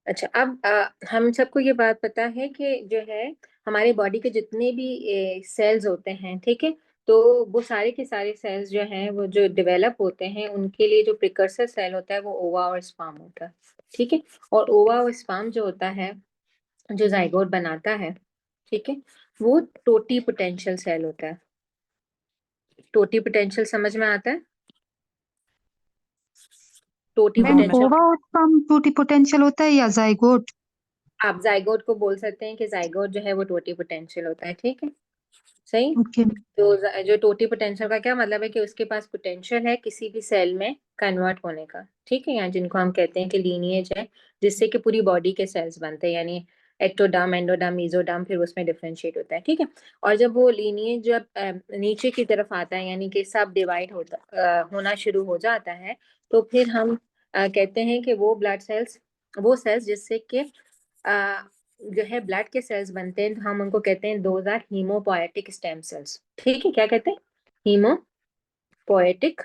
अच्छा, अब हम सबको ये बात पता है कि जो है हमारे बॉडी के जितने भी सेल्स होते हैं, ठीक है, तो वो सारे के सारे सेल्स जो हैं वो जो डेवलप होते हैं उनके लिए जो प्रिकर्सर सेल होता है वो ओवा और स्पर्म होता है, ठीक है। और ओवा और स्पर्म जो होता है, जो जाइगोट बनाता है, ठीक है, वो टोटी पोटेंशियल सेल होता है। टोटी पोटेंशियल समझ में आता है? टोटी मैम पोटेंशियल, ओवा और स्पर्म टूटी पोटेंशियल होता है या जाइगोट? आप जाइगोट को बोल सकते हैं कि जाइगोट जो है वो टोटी पोटेंशियल होता है, ठीक है, सही। ओके। तो जो टोटी पोटेंशियल का क्या मतलब है कि उसके पास पोटेंशियल है किसी भी सेल में कन्वर्ट होने का, ठीक है, या जिनको हम कहते हैं कि लीनिएज है, जिससे कि पूरी बॉडी के सेल्स बनते हैं, यानी एक्टोडर्म, एंडोडर्म, मेसोडर्म, फिर उसमें डिफरेंशिएट होता है, ठीक है। और जब वो लीनिएज जब नीचे की तरफ आता है, यानी कि सब डिवाइड होता होना शुरू हो जाता है, तो फिर हम कहते हैं कि वो ब्लड सेल्स, वो सेल्स जिससे कि जो है ब्लड के सेल्स बनते हैं, तो हम उनको कहते हैं those are haematopoietic stem cells, ठीक है, क्या कहते हैं? हीमोपोएटिक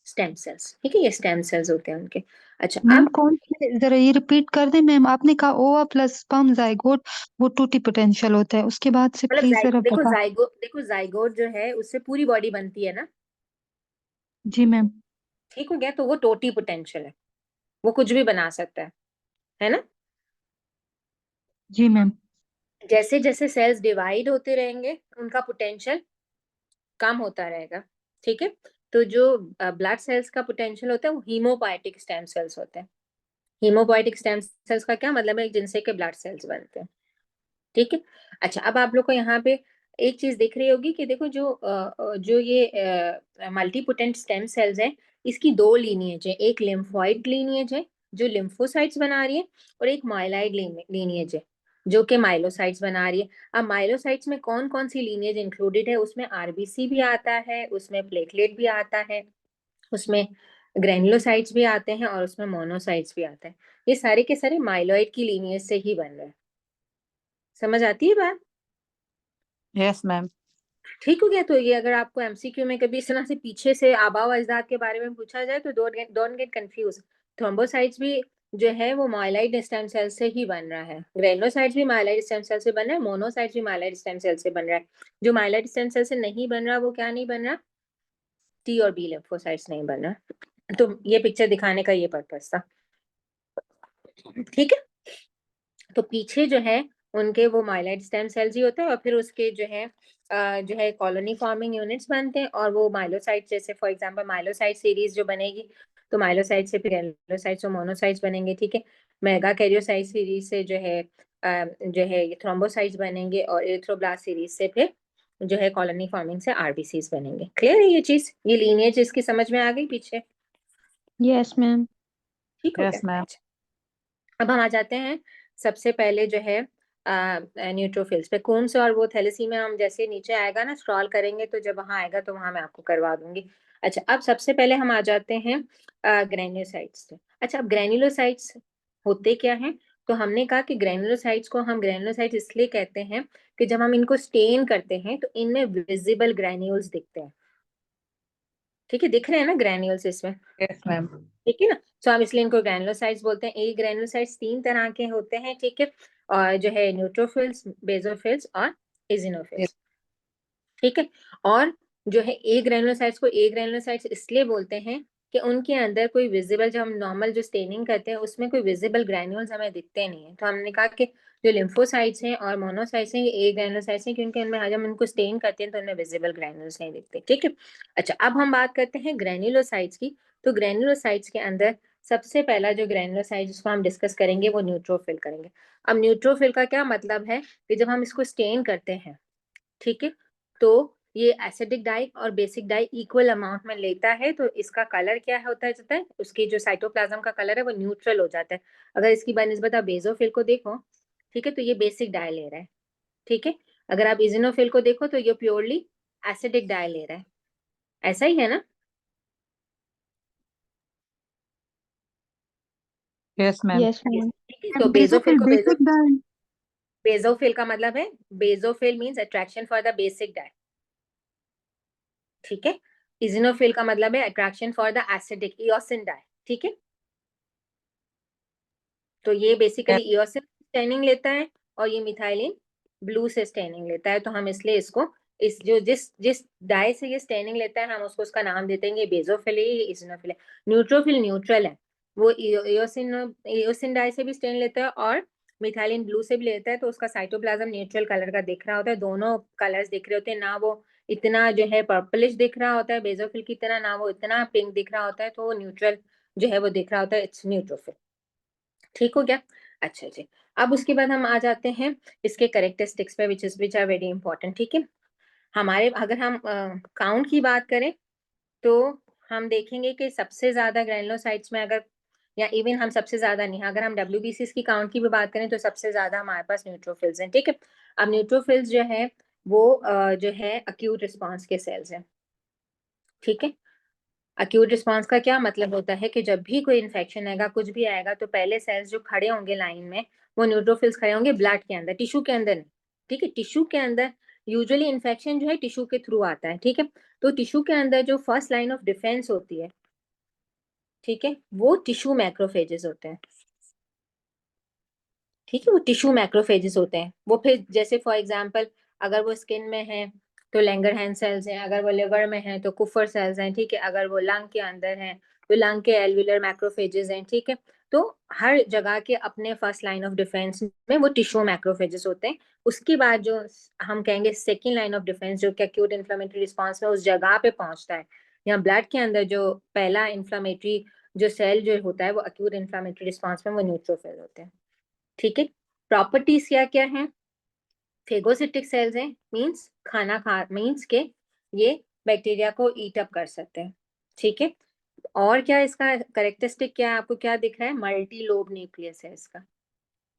स्टेम सेल्स, ठीक है, ये स्टेम सेल्स होते हैं उनके। अच्छा, मैम अब कौन से, जरा ये रिपीट कर दें मैम, आपने कहा ओवा प्लस स्पर्म जाइगोट वो टूटी पोटेंशियल होता है, उसके बाद से मतलब प्लीज जरा बता। देखो जाइगोट जो है उससे पूरी बॉडी बनती है ना, जी मैम। ठीक हो गया, तो वो टोटी पोटेंशियल है, वो कुछ भी बना सकता है ना। जी मैम। जैसे जैसे सेल्स डिवाइड होते रहेंगे उनका पोटेंशियल कम होता रहेगा, ठीक है। तो जो ब्लड सेल्स का पोटेंशियल होता है वो हीमोपोएटिक स्टेम सेल्स होते हैं। हीमोपोएटिक स्टेम सेल्स का क्या मतलब है? जिनसे के ब्लड सेल्स बनते हैं, ठीक है। अच्छा, अब आप लोग को यहाँ पे एक चीज दिख रही होगी कि देखो जो ये मल्टीपोटेंट स्टेम सेल्स है, इसकी दो लीनिएज है, एक लिम्फोइड लीनिएज है जो लिम्फोसाइट्स बना रही है, और एक माइलॉइड लीनिएज है जो कि माइलोसाइट्स बना रही है। अब माइलोसाइट्स में कौन कौन सी लीनिएज इंक्लूडेड है? उसमें आरबीसी भी आता है, उसमें प्लेटलेट भी आता है, उसमें ग्रेन्युलोसाइट्स भी आते हैं, और उसमें मोनोसाइट्स भी आते हैं। ये सारे के सारे माइलॉइड की लीनिएज से ही बन रहे हैं। समझ आती है बात? Yes ma'am. ठीक हो गया। तो ये अगर आपको एमसीक्यू में कभी इस तरह से पीछे से आबा व अजदाद के बारे में पूछा जाए तो डोंट गेट कंफ्यूज। थ्रोम्बोसाइट्स भी जो है वो माइलाइड स्टेम सेल से ही बन रहा है, ग्रेनुलोसाइट्स भी माइलाइड स्टेम सेल से बन रहा है, मोनोसाइट्स भी माइलाइड स्टेम सेल से बन रहा है। जो माइलाइड स्टेम सेल से नहीं बन रहा वो क्या नहीं बन रहा? टी और बी लिम्फोसाइट्स नहीं बन रहा। तो ये पिक्चर दिखाने का ये पर्पस था, ठीक है। तो पीछे जो है उनके वो माइलाइड स्टेम सेल्स ही होते हैं, और फिर उसके जो है कॉलोनी फॉर्मिंग यूनिट्स बनते हैं, और वो माइलोसाइट, जैसे फॉर एग्जांपल माइलोसाइट सीरीज जो बनेगी, तो माइलोसाइट से फिर एलिलोसाइट्स और मोनोसाइट्स बनेंगे, ठीक है। मेगा कैरियोसाइट सीरीज से जो है ये थ्रोम्बोसाइट्स बनेंगे, और एरिथ्रोब्लास्ट सीरीज से फिर जो है कॉलोनी फॉर्मिंग से आरबीसीज बनेंगे। क्लियर है ये चीज? ये लीनिएज इसकी समझ में आ गई पीछे? Yes ma'am. ठीक हो गया। Yes ma'am. अच्छा, अब हम आ जाते हैं सबसे पहले जो है न्यूट्रोफिल्स पे। कौन से और वो थैलेसीमिया हम जैसे नीचे आएगा ना, स्क्रॉल करेंगे तो जब वहां आएगा तो वहां मैं आपको करवा दूंगी। अच्छा, अब सबसे पहले हम आ जाते हैं ग्रेन्युलोसाइट्स पे। अच्छा, अब ग्रेन्युलोसाइट्स होते क्या हैं? तो हमने कहा कि ग्रेन्युलोसाइट्स को हम ग्रेन्युलोसाइट्स इसलिए कहते हैं कि जब हम इनको स्टेन करते हैं तो इनमें विजिबल ग्रेन्यूल्स दिखते हैं, ठीक है, दिख रहे हैं ना ग्रेन्यूल्स इसमें, यस मैम। ठीक है ना। तो हम इसलिए इनको ग्रैनुलोसाइट्स बोलते हैं। ए ग्रैनुलोसाइट्स तीन तरह के होते हैं, ठीक है, और जो है न्यूट्रोफिल्स, बेसोफिल्स और इजिनोफिल्स, ठीक है। और जो है ए ग्रैनुलोसाइट्स को ए ग्रैनुलोसाइट्स इसलिए बोलते हैं कि उनके अंदर कोई विजिबल, जब हम नॉर्मल जो स्टेनिंग करते हैं उसमें कोई विजिबल ग्रैन्यूल्स हमें दिखते नहीं है। तो हमने कहा कि जो लिम्फोसाइट्स हैं और मोनोसाइट्स हैं ये ए ग्रैनुलोसाइट्स हैं, क्योंकि उनमें जब हम उनको स्टेन करते हैं तो उनमें विजिबल ग्रैन्यूल्स नहीं दिखते, ठीक है। अच्छा, अब हम बात करते हैं ग्रैन्युलोसाइट्स की। तो ग्रैन्युलोसाइट्स के अंदर सबसे पहला जो ग्रैन्युलोसाइट जिसको हम डिस्कस करेंगे वो न्यूट्रोफिल करेंगे। अब न्यूट्रोफिल का क्या मतलब है कि जब हम इसको स्टेन करते हैं, ठीक है, तो ये एसिडिक डाई और बेसिक डाई इक्वल अमाउंट में लेता है, तो इसका कलर क्या होता है जाता है, उसकी जो साइटोप्लाज्म का कलर है वो न्यूट्रल हो जाता है। अगर इसकी बनिस्बत आप बेसोफिल को देखो, ठीक है, तो ये बेसिक डाई ले रहा है, ठीक है। अगर आप इजिनोफिल को देखो तो ये प्योरली एसिडिक डाई ले रहा है, ऐसा ही है ना। Yes ma'am. Yes ma'am. ठीक है, तो मैम बेसोफिल बेसोफिल को बेसिक डाई। बेसोफिल का मतलब है, basophil means attraction for the basic dye, ठीक है। इजिनोफिल का मतलब है attraction for the acidic, eosin dye, ठीक है। तो ये बेसिकली इओसिन स्टेनिंग लेता है और ये मिथाइलिन ब्लू से स्टेनिंग लेता है। तो हम इसलिए इसको इस जो जिस जिस डाई से ये स्टेनिंग लेता है हम उसको उसका नाम देते हैं बेजोफिल है, इसिनोफिल है। न्यूट्रोफिल न्यूट्रल है, वो इओसिन डाई से भी स्टेन लेता है और मिथाइलिन ब्लू से भी लेता है। तो उसका साइटोप्लाज्म न्यूट्रल कलर का दिख रहा होता है, दोनों कलर्स दिख रहे होते हैं, ना वो इतना जो है पर्पलिश दिख रहा होता है बेजोफिल की तरह, ना वो इतना पिंक दिख रहा होता है, तो वो न्यूट्रल जो है वो दिख रहा होता है, इट्स न्यूट्रोफिल। ठीक हो गया? अच्छा जी। अब उसके बाद हम आ जाते हैं इसके कैरेक्टरिस्टिक्स पे विच आर वेरी इंपॉर्टेंट। ठीक है, हमारे अगर हम काउंट की बात करें तो हम देखेंगे कि सबसे ज्यादा ग्रैनुलोसाइट्स में अगर, या इवन हम सबसे ज्यादा नहीं, अगर हम डब्ल्यूबीसीज की काउंट की भी बात करें तो सबसे ज्यादा हमारे पास न्यूट्रोफिल्स हैं। ठीक है, अब न्यूट्रोफिल्स जो है वो जो है अक्यूट रिस्पॉन्स के सेल्स हैं। ठीक है, अक्यूट रिस्पॉन्स का क्या मतलब होता है कि जब भी कोई इन्फेक्शन आएगा, कुछ भी आएगा, तो पहले सेल्स जो खड़े होंगे लाइन में वो न्यूट्रोफिल्स खड़े होंगे ब्लड के अंदर, टिश्यू के अंदर नहीं। ठीक है, टिश्यू के अंदर यूजुअली इन्फेक्शन जो है टिश्यू के थ्रू आता है। ठीक है, तो टिश्यू के अंदर जो फर्स्ट लाइन ऑफ डिफेंस होती है, ठीक है, वो टिश्यू मैक्रोफेजेस होते हैं। ठीक है, वो टिश्यू मैक्रोफेजेस होते हैं। वो फिर जैसे फॉर एग्जांपल अगर वो स्किन में है तो लैंगरहैंस सेल्स हैं, अगर वो लिवर में है तो कुफर सेल्स हैं। ठीक है, अगर वो लंग के अंदर है तो लंग के एल्वुलर मैक्रोफेजेस हैं। ठीक है, तो हर जगह के अपने फर्स्ट लाइन ऑफ डिफेंस में वो टिश्यू मैक्रोफेजेस होते हैं। उसके बाद जो हम कहेंगे सेकेंड लाइन ऑफ डिफेंस जो कि एक्यूट इन्फ्लेमेटरी रिस्पॉन्स में उस जगह पे पहुंचता है, या ब्लड के अंदर जो पहला इन्फ्लेमेटरी जो सेल जो होता है वो एक्यूट इन्फ्लेमेटरी रिस्पॉन्स में वो न्यूट्रोफिल होते हैं। ठीक है, प्रॉपर्टीज क्या क्या है? फेगोसिटिक सेल्स हैं, मींस खाना खा, मींस के ये बैक्टीरिया को ईट अप कर सकते हैं। ठीक है, और क्या इसका करेक्टरिस्टिक क्या है, आपको क्या दिख रहा है? मल्टी लोब न्यूक्लियस है इसका।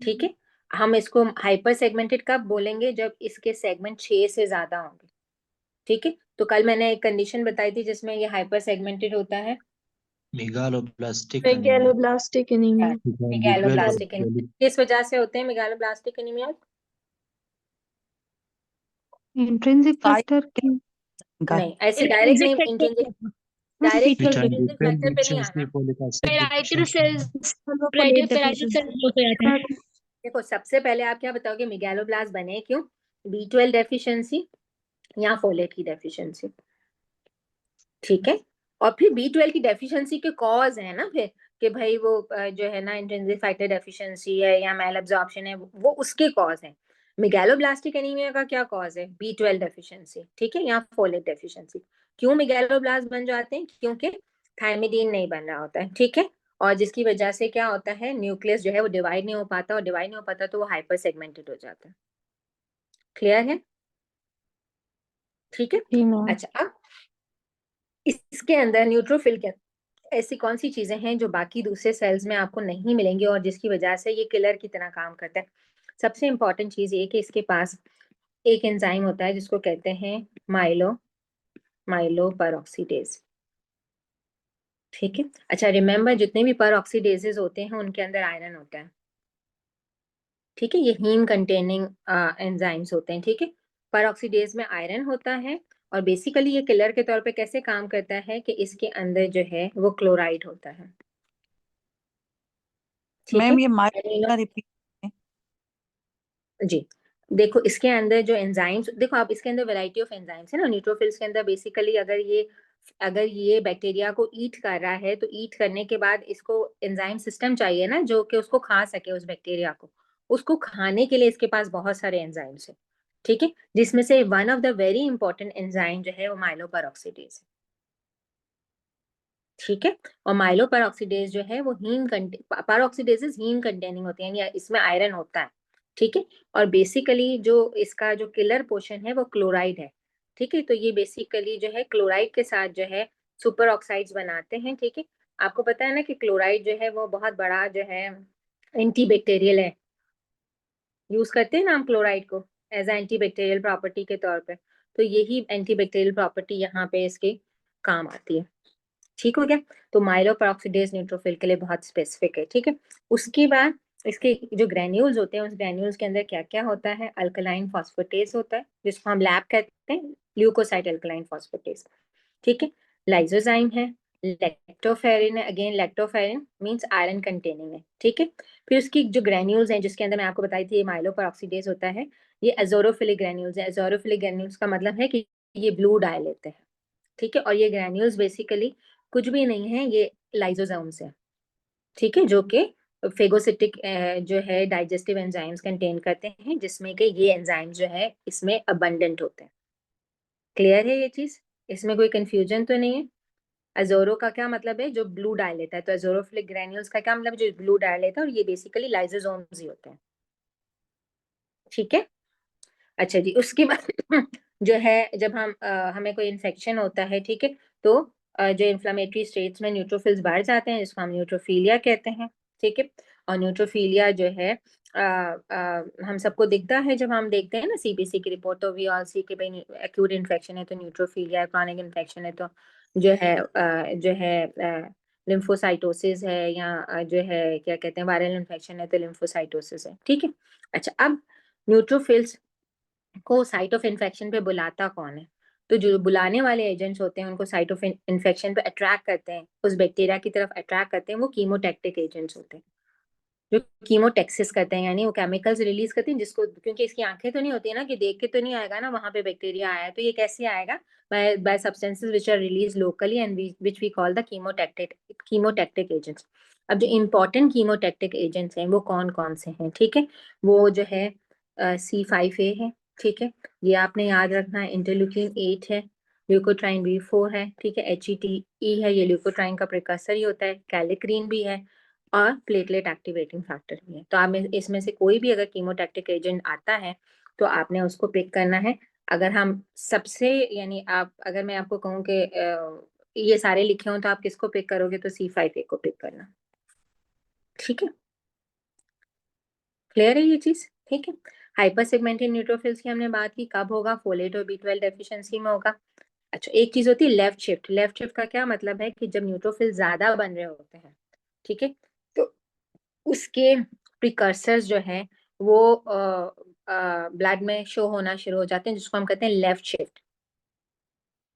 ठीक है, हम इसको हाइपर सेगमेंटेड कब बोलेंगे? जब इसके सेगमेंट 6 से ज्यादा होंगे। ठीक है, तो कल मैंने एक कंडीशन बताई थी जिसमें ये हाइपर सेगमेंटेड होता है, megaloblastic anaemia. Megaloblastic anaemia. Megaloblastic anaemia. किस वजह से होते हैं मेगालोब्लास्टिक एनीमिया? इंट्रिंसिक फैक्टर की नहीं, ऐसे डायरेक्ट नहीं, intrinsic, direct fetal Which are intrinsic different factor पे नहीं deficiency आना। folic acid parietal deficiency. Cells parietal cells हो जाते हैं। देखो, सबसे पहले आप क्या बताओगे मेगालोब्लास्ट बने क्यों? B12 डेफिशिएंसी या फोलेट की डेफिशिएंसी। ठीक है, और फिर B12 की डेफिशिएंसी के कॉज है ना फिर, कि भाई वो जो है ना इंट्रिंसिक फैक्टर डेफिशिएंसी है या मैल एब्जॉर्प्शन है, वो उसके कॉज है। मेगालोब्लास्टिक एनीमिया का क्या कॉज है? B12 deficiency. ठीक है, या फोलेट डेफिशिएंसी। क्यों मेगालोब्लास्ट बन जाते हैं? क्योंकि थायमिडीन नहीं बन रहा होता है। ठीक है, और जिसकी वजह से क्या होता है, न्यूक्लियस जो है वो डिवाइड नहीं हो पाता, और डिवाइड नहीं हो पाता तो वो हाइपर सेगमेंटेड हो जाता है। क्लियर है? ठीक है, जी मैम। अच्छा, अब इसके अंदर न्यूट्रोफिल के ऐसी कौन सी चीजें हैं जो बाकी दूसरे सेल्स में आपको नहीं मिलेंगी और जिसकी वजह से ये किलर की तरह काम करता है? सबसे इंपॉर्टेंट चीज ये कि इसके पास एक एंजाइम होता है जिसको कहते हैं माइलो परऑक्सीडेज। ठीक है, अच्छा रिमेम्बर, जितने भी परऑक्सीडेजेस होते हैं उनके अंदर आयरन होता है। ठीक है, ये हीम कंटेनिंग एंजाइम्स होते हैं। ठीक है, परऑक्सीडेज में आयरन होता है, और बेसिकली ये किलर के तौर पे कैसे काम करता है कि इसके अंदर जो है वो क्लोराइड होता है। ठीक है, मैम ये एमिनो, माइक्रो रिपीट। जी, देखो इसके अंदर जो एंजाइम्स, देखो आप इसके अंदर वैरायटी ऑफ एंजाइम्स है ना न्यूट्रोफिल्स के अंदर। बेसिकली अगर ये बैक्टीरिया को ईट कर रहा है तो ईट करने के बाद इसको एंजाइम सिस्टम चाहिए ना जो कि उसको खा सके, उस बैक्टीरिया को, उसको खाने के लिए इसके पास बहुत सारे एंजाइम्स है। ठीक है, जिसमें से one of the very important enzyme जो है वो माइलोपेरोक्सीडेज है। ठीक है, और माइलोपेरोक्सीडेज जो है वो पेरोक्सीडेजेस हीम कंटेनिंग होते हैं, या इसमें आयरन होता है। ठीक है, और बेसिकली जो इसका जो किलर पोर्शन है वो क्लोराइड है। ठीक है, तो ये बेसिकली जो है क्लोराइड के साथ जो है सुपर ऑक्साइड्स बनाते हैं। ठीक है, आपको पता है ना कि क्लोराइड जो है वो बहुत बड़ा जो है एंटीबैक्टीरियल है, यूज करते हैं ना हम क्लोराइड को एज एंटीबैक्टीरियल प्रॉपर्टी के तौर पे। तो यही एंटीबैक्टीरियल प्रॉपर्टी यहाँ पे इसके काम आती है। ठीक हो गया, तो माइलोपेरोक्सीडेज न्यूट्रोफिल के लिए बहुत स्पेसिफिक है। ठीक है, उसके बाद इसके जो ग्रेन्यूल्स होते हैं, उस ग्रेन्यूल्स के अंदर क्या क्या होता है? अल्कलाइन फॉस्फेटेज होता है जिसको हम लैप कहते हैं, ल्यूकोसाइड अल्कलाइन फॉस्फेटेज। ठीक है, लाइसोजाइम है, लैक्टोफेरिन है, again lactoferrin means iron containing है, ठीक है। फिर उसकी जो ग्रेन्यूल्स हैं जिसके अंदर मैं आपको बताई थी ये माइलोपेरोक्सीडेज होता है, ये एजोरोफिलिक ग्रेन्यूल्स है। एजोरोफिलिक ग्रेन्यूल्स का मतलब है कि ये ब्लू डाई लेते हैं, ठीक है। और ये ग्रेन्यूल्स बेसिकली कुछ भी नहीं है, ये लाइजोसोम्स है, ठीक है, जो कि फेगोसिटिक जो है डाइजेस्टिव एंजाइम्स कंटेन करते हैं, जिसमें कि ये एंजाइम जो है इसमें अबंडेंट होते हैं। क्लियर है ये चीज, इसमें कोई कंफ्यूजन तो नहीं है। अजोरो का क्या मतलब है, जो ब्लू डाई लेता है, तो एजोरोफिलिक ग्रेन्यूल्स का क्या मतलब, जो ब्लू डाई लेता है, और ये बेसिकली लाइजोसोम्स ही होते हैं, ठीक है। अच्छा जी, उसके बाद जो है जब हम हमें कोई इन्फेक्शन होता है, ठीक है, तो जो इन्फ्लामेटरी स्टेट्स में न्यूट्रोफिल्स बढ़ जाते हैं, जिसको हम न्यूट्रोफिलिया कहते हैं, ठीक है। और न्यूट्रोफिलिया जो है हम सबको दिखता है जब हम देखते हैं ना सीबीसी की रिपोर्ट, तो वी ऑल सी कि भाई एक्यूट इन्फेक्शन है तो न्यूट्रोफिलिया, क्रॉनिक इन्फेक्शन है तो जो है लिम्फोसाइटोसिस है, या जो है क्या कहते हैं वायरल इन्फेक्शन है तो लिम्फोसाइटोसिस है, ठीक है। अच्छा, अब न्यूट्रोफिल्स को साइट ऑफ इन्फेक्शन पे बुलाता कौन है, तो जो बुलाने वाले एजेंट्स होते हैं उनको साइट ऑफ इन्फेक्शन पे अट्रैक्ट करते हैं, उस बैक्टीरिया की तरफ अट्रैक्ट करते हैं, वो कीमोटैक्टिक एजेंट्स होते हैं, जो कीमोटेक्सिस करते हैं, यानी वो केमिकल्स रिलीज करते हैं जिसको, क्योंकि इसकी आंखें तो नहीं होती है ना कि देख के तो नहीं आएगा ना वहां पे बैक्टीरिया आया है, तो ये कैसे आएगा, by substances which are release locally and which we call the chemotactic agents. अब जो इंपॉर्टेंट कीमोटैक्टिक एजेंट्स हैं वो कौन कौन से हैं, ठीक है, वो जो है C5a है, ठीक है, ये आपने याद रखना है। इंटरल्यूकिन 8 है, ल्यूकोट्राइन B4 है, ठीक है, HETE है, ये ल्यूकोट्राइन का प्रिकर्सर ही होता है, कैलिक्रीन भी है, और प्लेटलेट एक्टिवेटिंग फैक्टर भी है। तो आप इसमें से कोई भी अगर कीमोटैक्टिक एजेंट आता है तो आपने उसको पिक करना है। अगर हम सबसे, यानी आप, अगर मैं आपको कहूँ कि ये सारे लिखे हों तो आप किसको पिक करोगे, तो C5a को पिक करना, ठीक है। क्लियर है ये चीज, ठीक है। हाइपर सेगमेंटेड न्यूट्रोफिल्स की हमने बात की, कब होगा, फोलेट और B12 डेफिशिएंसी में होगा। अच्छा, एक चीज होती है लेफ्ट शिफ्ट। लेफ्ट शिफ्ट का क्या मतलब है कि जब न्यूट्रोफिल ज्यादा बन रहे होते हैं, ठीक है, तो उसके प्रिकर्सर्स जो है वो ब्लड में शो होना शुरू हो जाते हैं, जिसको हम कहते हैं लेफ्ट शिफ्ट,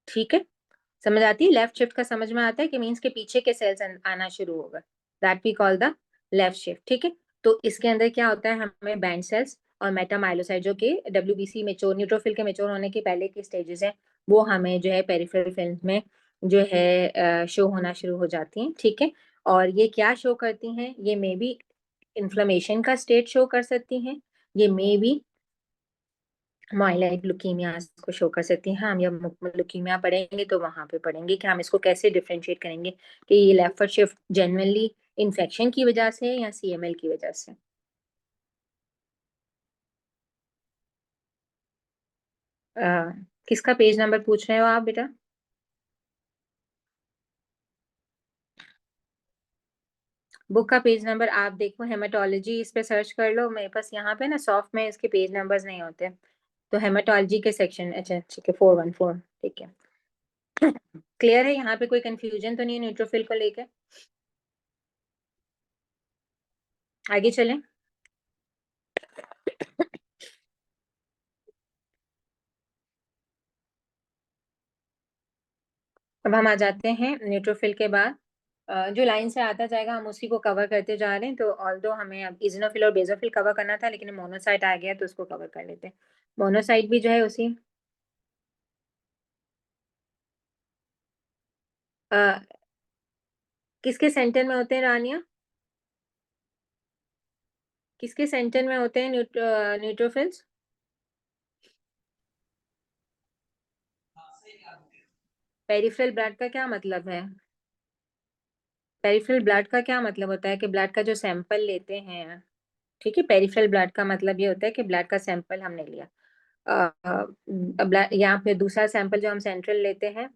ठीक है। समझ आती है, लेफ्ट शिफ्ट का समझ में आता है कि मीन्स के पीछे के सेल्स आना शुरू होगा, that we call the left shift, ठीक है। तो इसके अंदर क्या होता है, हमें बैंड सेल्स और मेटामाइलोसाइट जो कि WBC मेच्योर, न्यूट्रोफिल के मेच्योर होने के पहले के स्टेजेस है, वो हमें जो है पेरिफेरल फिल्म में जो है शो होना शुरू हो जाती हैं, ठीक है। और ये क्या शो करती हैं, ये मे बी इन्फ्लेमेशन का स्टेट शो कर सकती हैं, ये मे बी माइलाइट लुकीमिया को शो कर सकती हैं। हम जब लुकीमिया पढ़ेंगे तो वहां पे पढ़ेंगे कि हम इसको कैसे डिफरेंशिएट करेंगे कि ये लेफ्ट शिफ्ट जनरली इन्फेक्शन की वजह से या CML की वजह से। किसका पेज नंबर पूछ रहे हो आप बेटा? बुक का पेज नंबर आप देखो, हेमाटोलॉजी इस पे सर्च कर लो, मेरे पास यहाँ पे ना सॉफ्ट में इसके पेज नंबर्स नहीं होते, तो हेमाटोलॉजी के सेक्शन, अच्छा ठीक है 414, ठीक है। क्लियर है, यहाँ पे कोई कंफ्यूजन तो नहीं है न्यूट्रोफिल को लेकर? आगे चलें। अब हम आ जाते हैं न्यूट्रोफिल के बाद, जो लाइन से आता जाएगा हम उसी को कवर करते जा रहे हैं। तो ऑल्दो हमें अब इजिनोफिल और बेसोफिल कवर करना था, लेकिन मोनोसाइट आ गया तो उसको कवर कर लेते हैं। मोनोसाइट भी जो है उसी आ, किसके सेंटर में होते हैं रानिया, किसके सेंटर में होते हैं न्यूट्रोफिल्स? पेरिफेरल ब्लड का क्या मतलब है? पेरिफेरल ब्लड का क्या मतलब होता है कि ब्लड का जो सैंपल लेते हैं, ठीक है, पेरिफेरल ब्लड का मतलब ये होता है कि ब्लड का सैंपल हमने लिया। यहाँ पे दूसरा सैंपल जो हम सेंट्रल लेते हैं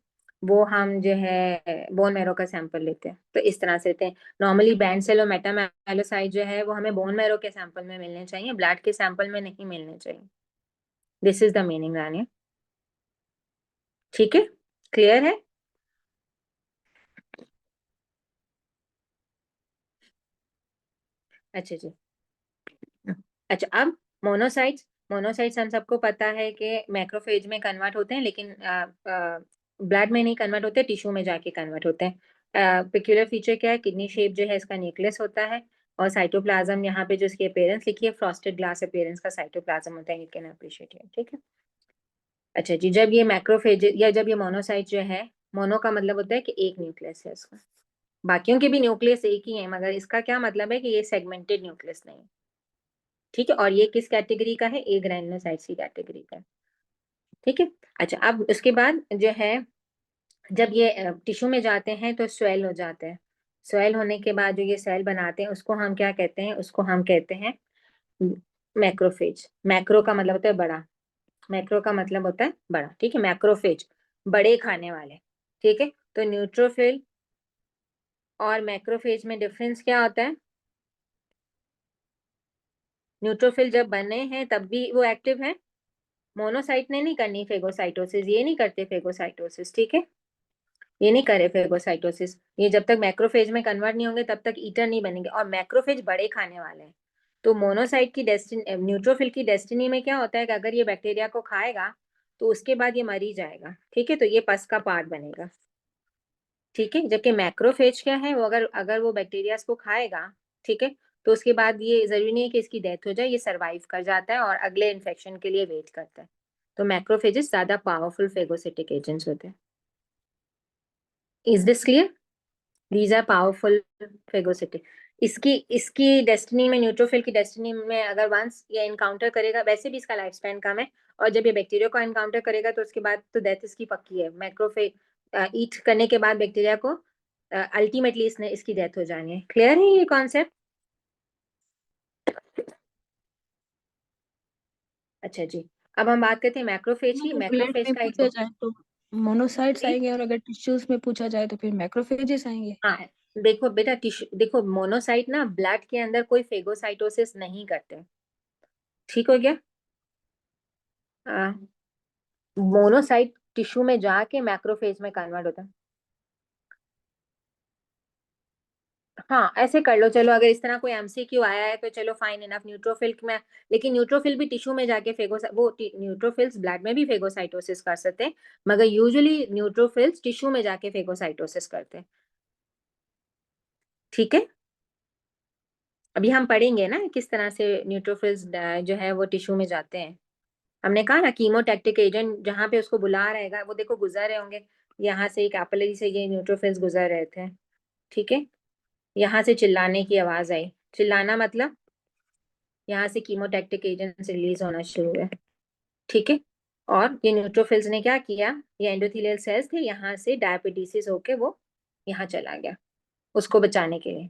वो हम जो है बोन मैरो का सैंपल लेते हैं, तो इस तरह से लेते हैं। नॉर्मली बैंड सेल और मेटामाइलोसाइट जो है वो हमें बोन मैरो के सैंपल में मिलने चाहिए, ब्लड के सैंपल में नहीं मिलने चाहिए। दिस इज द मीनिंग रानी, ठीक है, क्लियर है। अच्छा जी, अच्छा अब मोनोसाइट्स, मोनोसाइट्स हम सबको पता है कि मैक्रोफेज में कन्वर्ट होते हैं, लेकिन ब्लड में नहीं कन्वर्ट होते, टिश्यू में जाके कन्वर्ट होते हैं। पेक्यूलर फीचर क्या है, किडनी शेप जो है इसका न्यूक्लियस होता है, और साइटोप्लाज्म यहाँ पे जो इसकी अपीयरेंस लिखी है फ्रॉस्टेड ग्लास अपीयरेंस का साइटोप्लाज्म होता है, यू कैन अप्रिशिएट इट, ठीक है। अच्छा जी, जब ये मैक्रोफेज या जब ये मोनोसाइट जो है, मोनो का मतलब होता है कि एक न्यूक्लियस है इसका, बाकियों के भी न्यूक्लियस एक ही है, मगर इसका क्या मतलब है कि ये सेगमेंटेड न्यूक्लियस नहीं है, ठीक है। और ये किस कैटेगरी का है, ए ग्रैनुलोसाइट्स की कैटेगरी का है, ठीक है। अच्छा, अब उसके बाद जो है जब ये टिश्यू में जाते हैं तो स्वेल हो जाते हैं, स्वेल होने के बाद जो ये सेल बनाते हैं उसको हम क्या कहते हैं, उसको हम कहते हैं मैक्रोफेज। मैक्रो का मतलब होता है बड़ा, मैक्रो का मतलब होता है बड़ा, ठीक है। मैक्रोफेज बड़े खाने वाले, ठीक है। तो न्यूट्रोफिल और मैक्रोफेज में डिफरेंस क्या होता है, न्यूट्रोफिल जब बने हैं तब भी वो एक्टिव है, मोनोसाइट ने नहीं करनी फेगोसाइटोसिस, ये नहीं करते फेगोसाइटोसिस, ठीक है, ये नहीं करे फेगोसाइटोसिस, ये जब तक मैक्रोफेज में कन्वर्ट नहीं होंगे तब तक ईटर नहीं बनेंगे, और मैक्रोफेज बड़े खाने वाले हैं। तो मोनोसाइट की डेस्टिनी, न्यूट्रोफिल की डेस्टिनी में क्या होता है कि अगर ये बैक्टीरिया को खाएगा तो उसके बाद ये मर ही जाएगा, ठीक है, तो ये पस का पार्ट बनेगा, ठीक है। जबकि मैक्रोफेज क्या है, वो अगर अगर वो बैक्टीरिया को खाएगा, ठीक है, तो उसके बाद ये जरूरी नहीं है कि इसकी डेथ हो जाए, ये सर्वाइव कर जाता है और अगले इन्फेक्शन के लिए वेट करता है। तो मैक्रोफेजेस ज्यादा पावरफुल फेगोसिटिक एजेंट्स होते हैं। Is this clear? These are powerful phagocytic. इसकी इसकी डेस्टिनी में, न्यूट्रोफिल की डेस्टिनी में अगर वंस ये इनकाउंटर करेगा, वैसे भी इसका लाइफ स्पैन कम है, और जब ये बैक्टीरिया को इनकाउंटर करेगा तो उसके बाद तो डेथ इसकी पक्की है। मैक्रोफेज ईट करने के बाद बैक्टीरिया को अल्टीमेटली इसकी डेथ हो जानी है। क्लियर है ये कॉन्सेप्ट? अच्छा जी, अब हम बात करते हैं मैक्रोफेज की। ब्लड मैक्रोफेज में का एक पूछा जाए तो मोनोसाइट्स जी, आएंगे, और अगर टिश्यूज में पूछा जाए तो फिर मैक्रोफेजेस आएंगे। हाँ, देखो बेटा, टिश्यू देखो, मोनोसाइट ना ब्लड के अंदर कोई फेगोसाइटोसिस नहीं करते, ठीक हो गया। मोनोसाइट टिश्यू में जाके मैक्रोफेज में कन्वर्ट होता है। हाँ, ऐसे कर लो, चलो अगर इस तरह कोई एमसीक्यू आया है तो चलो फाइन इनफ, न्यूट्रोफिल में, लेकिन न्यूट्रोफिल भी टिश्यू में जाके न्यूट्रोफिल्स ब्लड में भी फेगोसाइटोसिस कर सकते हैं, मगर यूजुअली न्यूट्रोफिल्स टिश्यू में जाके फेगोसाइटोसिस करते हैं, ठीक है। अभी हम पढ़ेंगे ना किस तरह से न्यूट्रोफिल्स जो है वो टिश्यू में जाते हैं। हमने कहा ना कीमोटैक्टिक एजेंट जहाँ पे उसको बुला रहेगा, वो देखो गुजर रहे होंगे यहाँ से, कैपिलरी से ये न्यूट्रोफिल्स गुजर रहे थे, ठीक है। यहाँ से चिल्लाने की आवाज आई, चिल्लाना मतलब यहाँ से कीमोटैक्टिक एजेंट रिलीज होना शुरू हुआ, ठीक है। और ये न्यूट्रोफिल्स ने क्या किया, ये एंडोथेलियल सेल्स थे, यहाँ से डायबिटीज होके वो यहाँ चला गया उसको बचाने के लिए,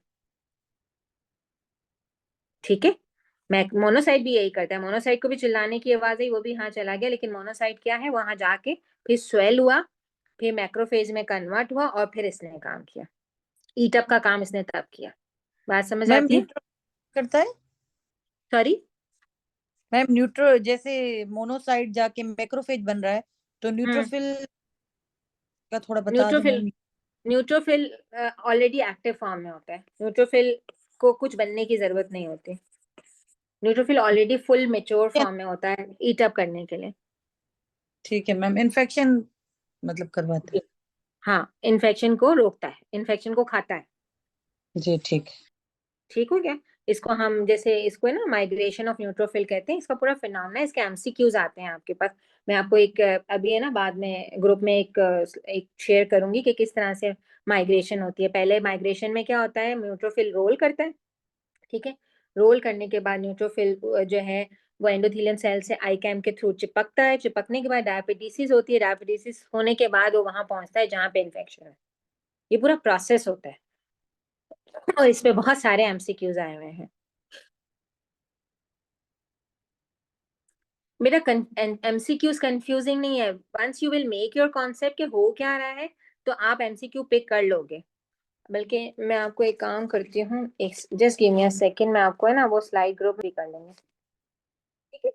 ठीक है। मोनोसाइट भी यही करता है, मोनोसाइट को भी चिल्लाने की आवाज आई, वो भी यहाँ चला गया, लेकिन मोनोसाइट क्या है, वहां जाके फिर स्वेल हुआ, फिर मैक्रोफेज में कन्वर्ट हुआ, और फिर इसने काम किया, ईटअप का काम इसने तब किया। बात समझ मैम आती है? न्यूट्रो करता है। सॉरी, मैम न्यूट्रो जैसे मोनोसाइट जाके मैक्रोफेज बन रहा है, तो न्यूट्रोफिल का थोड़ा बता दो neutrophil, ma'am. Neutrophil already active form में होता है, न्यूट्रोफिल को कुछ बनने की जरूरत नहीं होती, neutrophil already full mature form में होता है ईटअप करने के लिए। ठीक है मैम, इन्फेक्शन मतलब करवाता हाँ, इन्फेक्शन को रोकता है, इन्फेक्शन को खाता है, है जी, ठीक है। ठीक हो गया। इसको हम जैसे इसको है ना माइग्रेशन ऑफ न्यूट्रोफिल कहते हैं, इसका पूरा फिनोमेना है, इसके एमसीक्यूज आते हैं आपके पास। मैं आपको एक अभी है ना बाद में ग्रुप में एक शेयर करूंगी कि किस तरह से माइग्रेशन होती है। पहले माइग्रेशन में क्या होता है, न्यूट्रोफिल रोल करता है, ठीक है। रोल करने के बाद न्यूट्रोफिल जो है वो एंडोथेलियम सेल से आईकैम के थ्रू चिपकता है, चिपकने के बाद डायबिटीज होती है, डायबिटीज होने के बाद वो वहां पहुंचता है जहां पे इन्फेक्शन है। ये पूरा प्रोसेस होता है, और इस पे बहुत सारे एमसीक्यूज आए हुए हैं मेरा। एमसीक्यूज कंफ्यूजिंग नहीं है, once you will make your concept के हो क्या रहा है तो आप एमसीक्यू पिक कर लोगे। बल्कि मैं आपको एक काम करती हूँ, एक just give me a second, मैं आपको है ना वो स्लाइड ग्रुप भी कर लेंगे, ठीक है।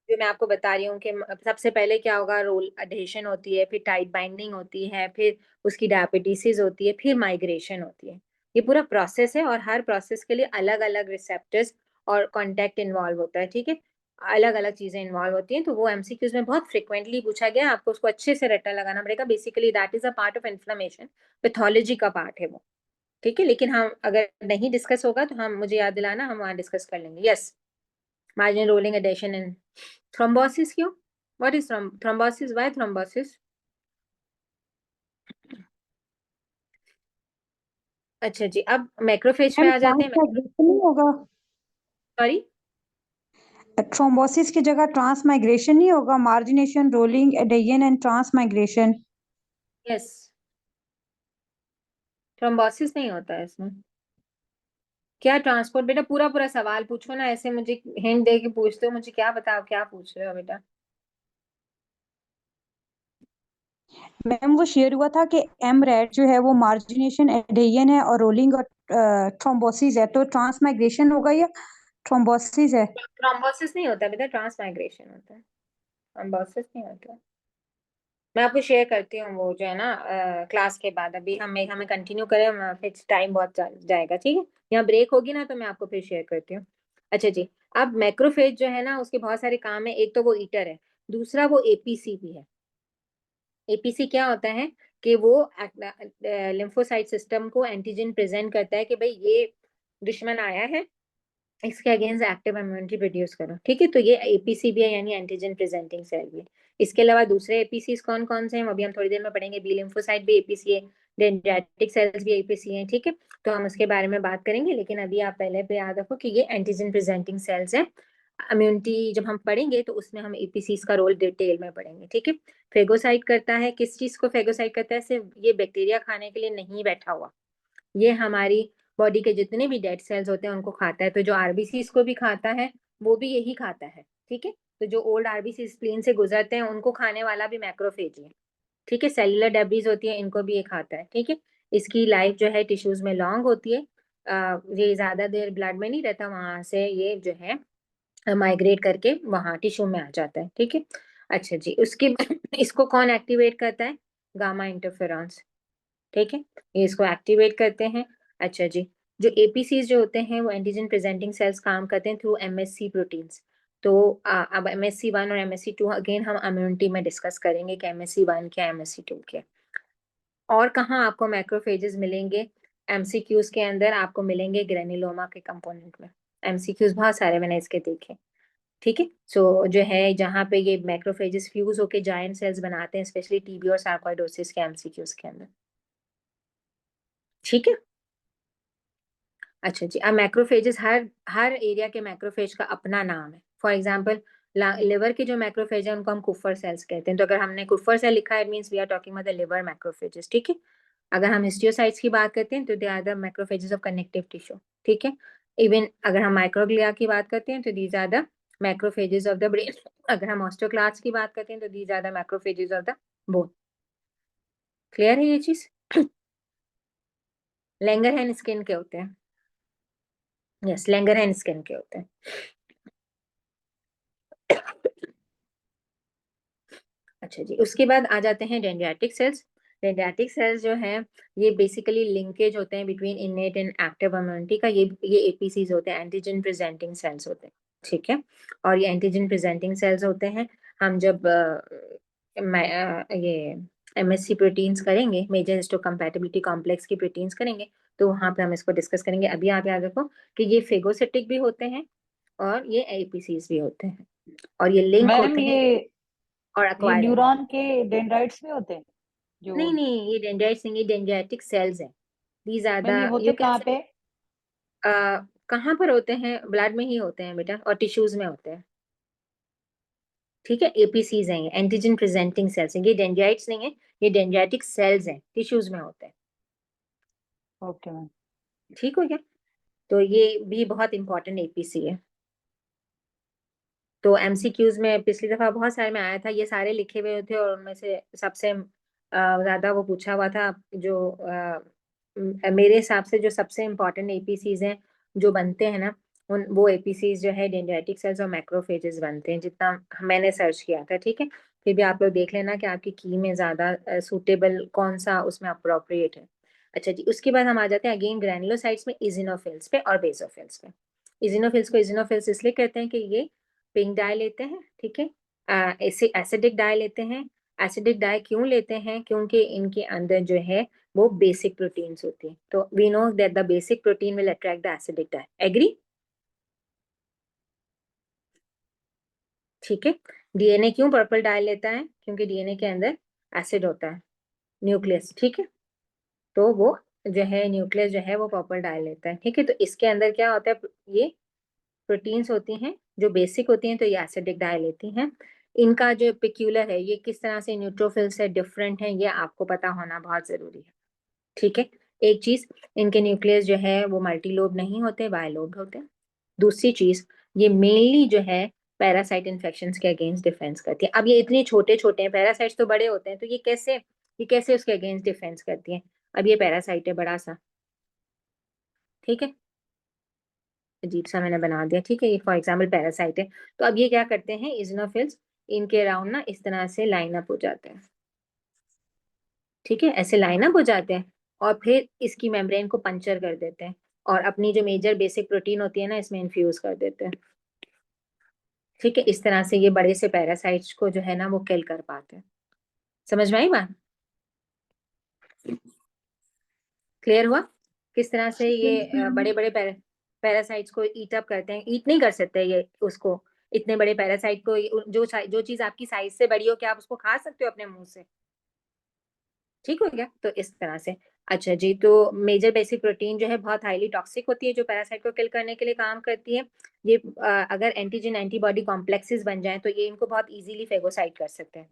जो मैं आपको बता रही हूँ कि सबसे पहले क्या होगा, रोल अडेशन होती है, फिर टाइट बाइंडिंग होती है, फिर उसकी डायबिटीज होती है, फिर माइग्रेशन होती है। ये पूरा प्रोसेस है, और हर प्रोसेस के लिए अलग अलग रिसेप्टर्स और कॉन्टेक्ट इन्वॉल्व होता है, ठीक है। अलग अलग चीजें इन्वॉल्व होती हैं, तो वो एमसीक्यूज में बहुत फ्रिक्वेंटली पूछा गया, आपको उसको अच्छे से रट्टा लगाना पड़ेगा। Basically that is a part of inflammation, pathology का पार्ट है वो, ठीक है। लेकिन हम अगर नहीं डिस्कस होगा तो हम, मुझे याद दिलाना, हम वहाँ डिस्कस कर लेंगे। Yes, marginal rolling adhesion and thrombosis. क्यों, what is thrombosis, why thrombosis? अच्छा जी, अब मैक्रोफेज पे मैम आ जाते हैं। ट्रांसमाइग्रेशन नहीं होगा? सॉरी, थ्रोम्बोसिस की जगह ट्रांसमाइग्रेशन नहीं होगा? Margination, rolling, adhesion and transmigration. Yes, thrombosis नहीं होता है इसमें। क्या ट्रांसपोर्ट? बेटा पूरा पूरा सवाल पूछो ना, ऐसे मुझे हिंट दे के पूछते हो, मुझे क्या बताओ क्या पूछ रहे हो बेटा। मैम वो शेयर हुआ था कि एम रेड जो है वो मार्जिनेशन, एडेशन है, और रोलिंग और थ्रोम्बोसिस है, तो ट्रांसमाइग्रेशन होगा या थ्रोम्बोसिस है? थ्रोम्बोसिस नहीं होता बेटा, ट्रांसमाइग्रेशन होता है, थ्रोम्बोसिस नहीं होता। मैं आपको शेयर करती हूँ वो जो है ना क्लास के बाद। अभी हमें कंटिन्यू करें, फिर टाइम बहुत जाएगा, ठीक है। यहाँ ब्रेक होगी ना तो मैं आपको फिर शेयर करती हूँ। अच्छा जी, अब मैक्रोफेज जो है ना उसके बहुत सारे काम है। एक तो वो ईटर है, दूसरा वो एपीसी भी है। एपीसी क्या होता है कि वो लिम्फोसाइट सिस्टम को एंटीजन प्रेजेंट करता है कि भाई ये दुश्मन आया है, इसके अगेंस्ट एक्टिव इम्यूनिटी प्रोड्यूस करो, ठीक है। तो ये एपीसी भी है, यानी एंटीजन प्रेजेंटिंग सेल भी है। इसके अलावा दूसरे एपीसी कौन कौन से हैं वो भी हम थोड़ी देर में पढ़ेंगे। बी लिम्फोसाइट भी एपीसी है, डेंड्राइटिक सेल्स भी एपीसी हैं, ठीक है। तो हम उसके बारे में बात करेंगे, लेकिन अभी आप पहले पे याद रखो कि ये एंटीजन प्रेजेंटिंग सेल्स है। इम्यूनिटी जब हम पढ़ेंगे तो उसमें हम एपीसी का रोल डिटेल में पढ़ेंगे, ठीक है। फेगोसाइट करता है, किस चीज को फेगोसाइट करता है? सिर्फ ये बैक्टीरिया खाने के लिए नहीं बैठा हुआ, ये हमारी बॉडी के जितने भी डेड सेल्स होते हैं उनको खाता है। तो जो आरबीसी को भी खाता है वो भी यही खाता है, ठीक है। तो जो ओल्ड आरबीसी स्प्लीन से गुजरते हैं उनको खाने वाला भी मैक्रोफेज ही है, ठीक है। सेलुलर डेब्रीज होती है, इनको भी ये खाता है, ठीक है। इसकी लाइफ जो है टिश्यूज में लॉन्ग होती है। ये ज्यादा देर ब्लड में नहीं रहता, वहां से ये जो है माइग्रेट करके वहां टिश्यू में आ जाता है, ठीक है। अच्छा जी, उसके इसको कौन एक्टिवेट करता है? गामा इंटरफेरॉन्स, ठीक है, ये इसको एक्टिवेट करते हैं। अच्छा जी, जो एपीसी जो होते हैं वो एंटीजन प्रेजेंटिंग सेल्स काम करते हैं थ्रू एमएससी प्रोटीन्स। तो अब MSC1 और MSC2 अगेन हम इम्यूनिटी में डिस्कस करेंगे कि MSC1 क्या, MSC2 क्या। और कहाँ आपको मैक्रोफेजेस मिलेंगे? एमसीक्यूज के अंदर आपको मिलेंगे ग्रेनुलोमा के कंपोनेंट में। एमसीक्यूज बहुत सारे मैंने इसके देखे, ठीक है। सो जो है जहाँ पे ये मैक्रोफेजेस फ्यूज होके जायंट सेल्स बनाते हैं, स्पेशली टीबी और सार्कोइडोसिस के एमसीक्यूज के अंदर, ठीक है। अच्छा जी, अब मैक्रोफेजेस, हर हर एरिया के मैक्रोफेज का अपना नाम है। फॉर एग्जांपल लिवर के जो मैक्रोफेज है उनको हम कुफर सेल्स कहते हैं। तो अगर हमने कुफर सेल लिखा है, it means we are talking about the liver macrophages, ठीक है। अगर हम हिस्टियोसाइट्स की बात करते हैं तो they are the macrophages of connective tissue, ठीक है। इवन अगर हम माइक्रोग्लिया की बात करते हैं तो these are the macrophages of the brain. अगर हम ऑस्टियोक्लास्ट की बात करते हैं तो these are the macrophages of the bone. Clear है ये चीज? लैंगरहैंस स्किन के होते हैं, यस, लैंगरहैंस स्किन के होते हैं। अच्छा जी, उसके बाद आ जाते हैं डेंड्राइटिक सेल्स। डेंड्राइटिक सेल्स जो है ये बेसिकली लिंकेज होते हैं बिटवीन इनेट एंड एक्टिव इम्यूनिटी का। ये एपीसीज होते हैं, एंटीजन प्रेजेंटिंग सेल्स होते हैं, ठीक है। और ये एंटीजन प्रेजेंटिंग सेल्स होते हैं। हम जब ये एमएससी प्रोटीन्स करेंगे, मेजर हिस्टोकम्पैटिबिलिटी कॉम्प्लेक्स की प्रोटीन्स करेंगे, तो वहां पे हम इसको डिस्कस करेंगे। अभी आप याद रखो कि ये फेगोसिटिक भी होते हैं और ये एपीसीज भी होते हैं, और ये लिंक मैम होते हैं और ये अक्वायर। न्यूरॉन के डेंड्राइट्स में होते हैं जो नहीं नहीं, ये डेंड्राइट्स नहीं, ये डेंड्राइटिक सेल्स है। दीज आर मैम ये द, होते यू कैन कहाँ से पे? कहाँ पर होते हैं? ब्लड में ही होते हैं बेटा, और टिश्यूज में होते हैं, ठीक है। एपीसीज हैं, ये एंटीजन प्रेजेंटिंग सेल्स हैं। ये डेंड्राइट्स नहीं है, ये डेंड्राइटिक सेल्स हैं, टिश्यूज में होते हैं, ओके मैम। ठीक हो गया। तो ये भी बहुत इंपॉर्टेंट एपीसी है। तो एमसीक्यूज में पिछली दफा बहुत सारे में आया था, ये सारे लिखे हुए थे और उनमें से सबसे ज्यादा वो पूछा हुआ था जो मेरे हिसाब से जो सबसे इम्पोर्टेंट एपीसीज हैं जो बनते हैं ना, उन वो एपीसीज जो है डेंड्राइटिक सेल्स और मैक्रोफेजेस बनते हैं, जितना मैंने सर्च किया था, ठीक है। फिर भी आप लोग देख लेना कि आपकी की में ज्यादा सूटेबल कौन सा उसमें अप्रोप्रिएट है। अच्छा जी, उसके बाद हम आ जाते हैं अगेन ग्रैनुलोसाइट्स में, इजिनोफिल्स पे और बेसोफिल्स पे। इजिनोफिल्स को इजिनोफिल्स इसलिए कहते हैं कि ये पिंक डाई लेते हैं, ठीक है, एसिडिक डाई लेते हैं। एसिडिक डाई क्यों लेते हैं? क्योंकि इनके अंदर जो है वो बेसिक प्रोटीन्स होती है, तो we know that the basic protein will attract the acidic dye. Agree? ठीक है। डीएनए क्यों पर्पल डाई लेता है? क्योंकि डीएनए के अंदर एसिड होता है, न्यूक्लियस, ठीक है, तो वो जो है न्यूक्लियस जो है वो पर्पल डाई लेता है, ठीक है। तो इसके अंदर क्या होता है, ये प्रोटीन्स होती हैं जो बेसिक होती हैं, तो ये एसिडिक डाई लेती हैं। इनका जो पेक्यूलर है, ये किस तरह से न्यूट्रोफिल से डिफरेंट है, ये आपको पता होना बहुत जरूरी है, ठीक है। एक चीज, इनके न्यूक्लियस जो है वो मल्टीलोब नहीं होते, बायलोब होते हैं। दूसरी चीज, ये मेनली जो है पैरासाइट इन्फेक्शन के अगेंस्ट डिफेंस करती है। अब ये इतने छोटे छोटे हैं, पैरासाइट्स तो बड़े होते हैं, तो ये कैसे उसके अगेंस्ट डिफेंस करती है? अब ये पैरासाइट है बड़ा सा, ठीक है, अजीब सा मैंने बना दिया, ठीक है, ये फॉर एग्जाम्पल पैरासाइट है। तो अब ये क्या करते हैं, इजनोफिल्स इनके अराउंड ना इस तरह से लाइन अप हो जाते हैं, ठीक है, ऐसे लाइन अप हो जाते हैं, और फिर इसकी मेम्ब्रेन को पंचर कर देते हैं, और अपनी जो मेजर बेसिक प्रोटीन होती है ना इसमें इन्फ्यूज कर देते हैं, ठीक है। इस तरह से ये बड़े से पैरासाइट्स को जो है ना वो किल कर पाते हैं। समझ में आई बात? क्लियर हुआ किस तरह से ये बड़े बड़े पैरासाइट्स को ईट अप करते हैं? ईट नहीं कर सकते ये उसको, इतने बड़े पैरासाइट को, जो चीज आपकी साइज से बड़ी हो, क्या आप उसको खा सकते हो अपने मुंह से? ठीक हो गया? तो इस तरह से। अच्छा जी, तो मेजर बेसिक प्रोटीन जो है बहुत हाईली टॉक्सिक होती है, जो पैरासाइट को किल करने के लिए काम करती है। ये अगर एंटीजन एंटीबॉडी कॉम्प्लेक्सेस बन जाएं तो ये इनको बहुत इजीली फेगोसाइट कर सकते हैं,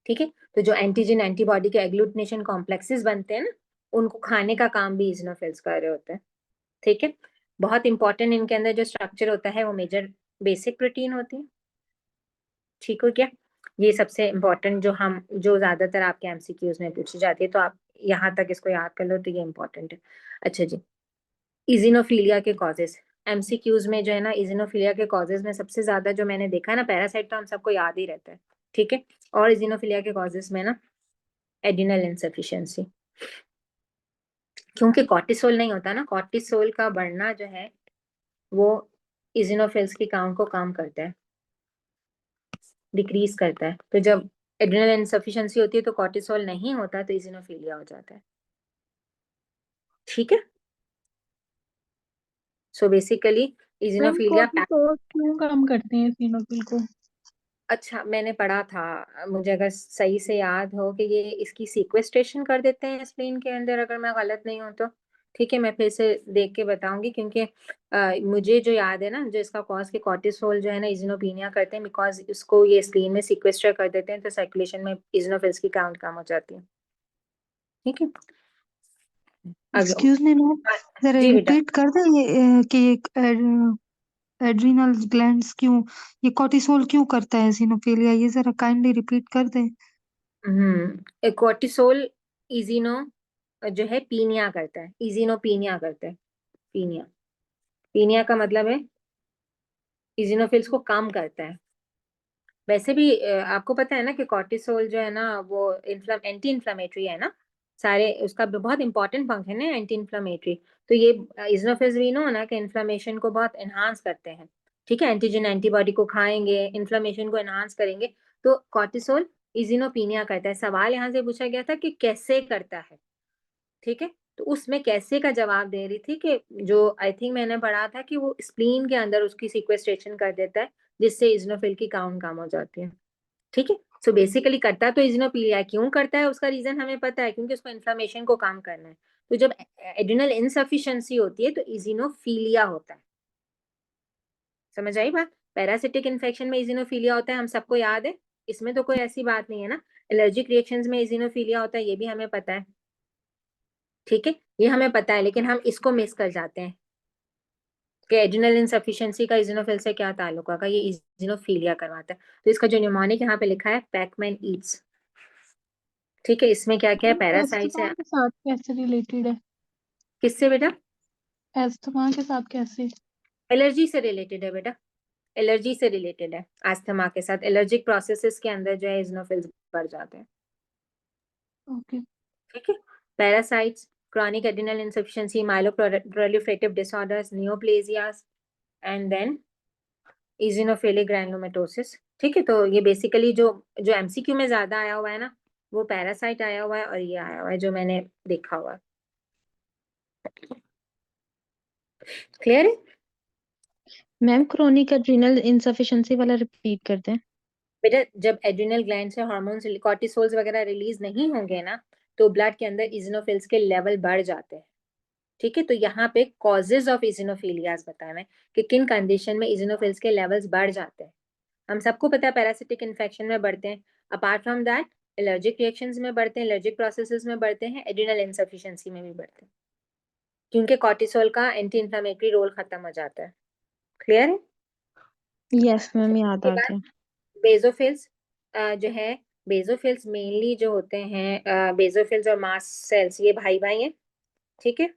ठीक है। तो जो एंटीजन एंटीबॉडी के एग्लूटिनेशन कॉम्प्लेक्सेस बनते हैं ना, उनको खाने का काम भी इजनोफिल्स कर रहे होते हैं, ठीक है। बहुत इंपॉर्टेंट इनके अंदर जो स्ट्रक्चर होता है वो मेजर बेसिक प्रोटीन होती है, ठीक हो क्या? ये सबसे इम्पोर्टेंट जो ज्यादातर आपके एमसीक्यूज में पूछी जाती है, तो आप यहाँ तक इसको याद कर लो, तो ये इम्पोर्टेंट है। अच्छा जी, इजिनोफीलिया के कॉजेस एमसीक्यूज में जो है ना, इजिनोफीलिया के कॉजेस में सबसे ज्यादा जो मैंने देखा है ना, पैरासाइट तो हम सबको याद ही रहता है, ठीक है, और इजिनोफीलिया के कॉजेस में ना एड्रिनल इनसफिशिएंसी, क्योंकि कॉर्टिसोल नहीं होता ना, कॉर्टिसोल का बढ़ना जो है वो इजिनोफिल्स की काउंट को कम करता है, डिक्रीज करता है। तो जब एड्रिनल इनसफिशिएंसी होती है तो कॉर्टिसोल नहीं होता, तो इजिनोफीलिया हो जाता है, ठीक है। सो बेसिकली मैम इजिनोफीलिया कॉर्टिसोल क्यों काम करते हैं इसिनोफिल को? अच्छा, मैंने पढ़ा था, मुझे अगर सही से याद हो कि ये इसकी सीक्वेस्ट्रेशन कर देते हैं स्प्लीन के अंदर, अगर मैं गलत नहीं हूँ तो, ठीक है, मैं फिर से देख के बताऊंगी, क्योंकि मुझे जो याद है ना, जो इसका कॉज के कॉर्टिसोल जो है ना इजिनोपीनिया करते हैं, बिकॉज इसको ये स्प्लीन में सीक्वेस्टर कर देते हैं, तो सर्कुलेशन में इजिनोफिल्स की काउंट कम हो जाती है, ठीक है। एक्सक्यूज मी मैम, जरा जी बेटा, रिपीट कर दें ये कि एड्रिनल ग्लैंड्स क्यों, ये कॉर्टिसोल क्यों करता है एसिनोफिलिया, ये जरा काइंडली रिपीट कर दें। कॉर्टिसोल इजिनो जो है पीनिया करता है, इजिनोपीनिया करता है, पीनिया, पीनिया का मतलब है इजिनोफिल्स को कम करता है। वैसे भी आपको पता है ना कि कॉर्टिसोल जो है ना वो एंटी इन्फ्लामेटरी है ना, सारे उसका बहुत इंपॉर्टेंट फंक्शन है एंटी इन्फ्लामेटरी। तो ये इजिनोफिल्स भी नो ना कि इन्फ्लामेशन को बहुत एनहांस करते हैं, ठीक है, एंटीजन एंटीबॉडी को खाएंगे, इन्फ्लामेशन को एनहांस करेंगे, तो कॉर्टिसोल इजिनोपीनिया करता है। सवाल यहाँ से पूछा गया था कि कैसे करता है, ठीक है, तो उसमें कैसे का जवाब दे रही थी कि जो आई थिंक मैंने पढ़ा था कि वो स्प्लीन के अंदर उसकी सीक्वेस्ट्रेशन कर देता है, जिससे इजिनोफिल की काउंट कम हो जाती है, ठीक है। सो बेसिकली करता तो इजिनोफीलिया, क्यों करता है उसका रीजन हमें पता है, क्योंकि उसको इन्फ्लामेशन को कम करना है। तो जब एड्रिनल इनसफिशिएंसी होती है तो इजिनोफीलिया होता है। समझ आई बात? पैरासिटिक इन्फेक्शन में इजिनोफीलिया होता है, हम सबको याद है, इसमें तो कोई ऐसी बात नहीं है ना। एलर्जिक रिएक्शंस में इजिनोफीलिया होता है, ये भी हमें पता है, ठीक है, ये हमें पता है, लेकिन हम इसको मिस कर जाते हैं कि एड्रिनल इनसफिशिएंसी का इजिनोफिल से क्या ताल्लुक होगा, ये इजिनोफीलिया करवाता है। तो इसका जो न्यूमोनिक यहाँ पे लिखा है पैकमैन ईट्स, ठीक है, इसमें क्या क्या है, पैरासाइट्स एस्थमा है। के साथ कैसे रिलेटेड है? किससे बेटा? एस्थमा के साथ कैसे? एलर्जी से रिलेटेड है बेटा, एलर्जी से रिलेटेड है, अस्थमा के साथ एलर्जिक प्रोसेसेस के अंदर जो है इजिनोफिल्स बढ़ जाते हैं, ओके। ठीक है। Parasites, chronic adrenal insufficiency, myeloproliferative disorders, neoplasias, and then इजिनोफिलिक ग्रैनुलोमेटोसिस। ठीक है, तो ये बेसिकली जो जो एमसीक्यू में ज्यादा आया हुआ है ना, वो पैरासाइट आया हुआ है और ये आया हुआ है जो मैंने देखा हुआ है। क्लियर है? मैम क्रोनिक एड्रिनल इनसफिशिएंसी वाला रिपीट कर दें। बेटा जब एड्रिनल ग्लैंड से हार्मोन्स कॉर्टिसोल्स वगैरह रिलीज नहीं होंगे ना, तो ब्लड के अंदर इजिनोफिल्स के लेवल बढ़ जाते हैं। ठीक है, तो यहाँ पे कॉजेज ऑफ इजिनोफिलियाज बताया मैं कि किन कंडीशन में इजिनोफिल्स के लेवल्स बढ़ जाते हैं। हम सबको पता है पैरासिटिक इन्फेक्शन में बढ़ते हैं, apart from that allergic reactions में बढ़ते हैं, एलर्जिक प्रोसेसेस में बढ़ते हैं, एड्रिनल इनसफिशिएंसी में भी बढ़ते हैं, क्योंकि कॉर्टिसोल का एंटी इंफ्लेमेटरी रोल खत्म हो जाता है। क्लियर है? यस मैम याद आ गया। बेजोफिल्स जो है, बेजोफिल्स मेनली जो होते हैं, बेजोफिल्स और मास्ट सेल्स ये भाई भाई हैं। ठीक है,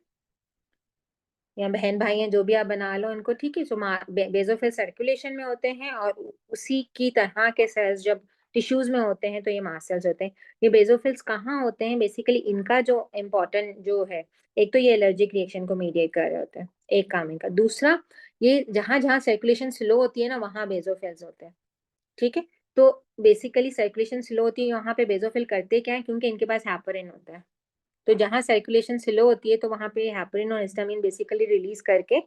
या बहन भाई हैं, जो भी आप बना लो इनको। ठीक है, सो बेजोफिल सर्कुलेशन में होते हैं और उसी की तरह के सेल्स जब टिश्यूज में होते हैं तो ये मास्ट सेल्स होते हैं। ये बेजोफिल्स कहाँ होते हैं? बेसिकली इनका जो इम्पोर्टेंट जो है, एक तो ये एलर्जिक रिएक्शन को मीडिएट कर रहे होते हैं, एक काम इनका। दूसरा, ये जहां जहां सर्कुलेशन स्लो होती है ना, वहां बेजोफिल्स होते हैं। ठीक है, तो बेसिकली सर्कुलेशन स्लो होती है, वहां पे बेजोफिल करते क्या है, क्योंकि इनके पास हैपरिन होता है। तो जहां सर्कुलेशन स्लो होती है तो वहां पे हैपरिन और हिस्टामिन बेसिकली रिलीज करके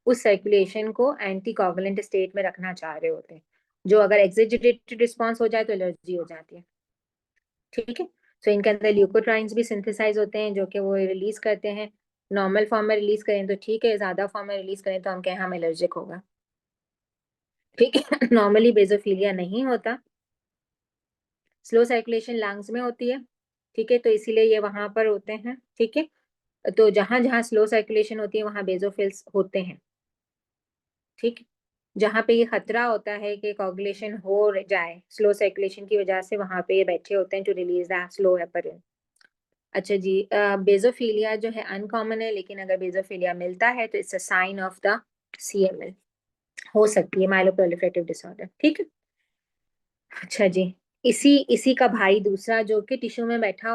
उस सर्कुलेशन को एंटी कोगुलेंट स्टेट में रखना चाह रहे होते हैं, जो अगर एक्सेजरेटेड रिस्पांस हो जाए तो एलर्जी हो जाती है। ठीक है, सो इनके अंदर ल्यूकोट्राइन्स भी सिंथेसाइज होते हैं जो कि वो रिलीज करते हैं। नॉर्मल फॉर्म में रिलीज करें तो ठीक है, ज्यादा फॉर्म में रिलीज करें तो हम कहें हम एलर्जिक होगा। ठीक है, नॉर्मली बेजोफिलिया नहीं होता, स्लो सर्कुलेशन लंग्स में होती है। ठीक है, तो इसीलिए ये वहां पर होते हैं। ठीक है, तो जहां जहां स्लो सर्कुलेशन होती है वहां बेजोफिल्स होते हैं। ठीक, जहां पे ये खतरा होता है कि कोगुलेशन हो जाए स्लो सर्कुलेशन की वजह से, वहां पे ये बैठे होते हैं to release that slow heparin. अच्छा जी, बेजोफिलिया जो है अनकॉमन है, लेकिन अगर बेजोफिलिया मिलता है तो it's a sign of the CML, हो सकती है माइलोप्रोलिफरेटिव डिसऑर्डर। ठीक है, अच्छा जी, इसी इसी का भाई दूसरा जो कि टिश्यू में बैठा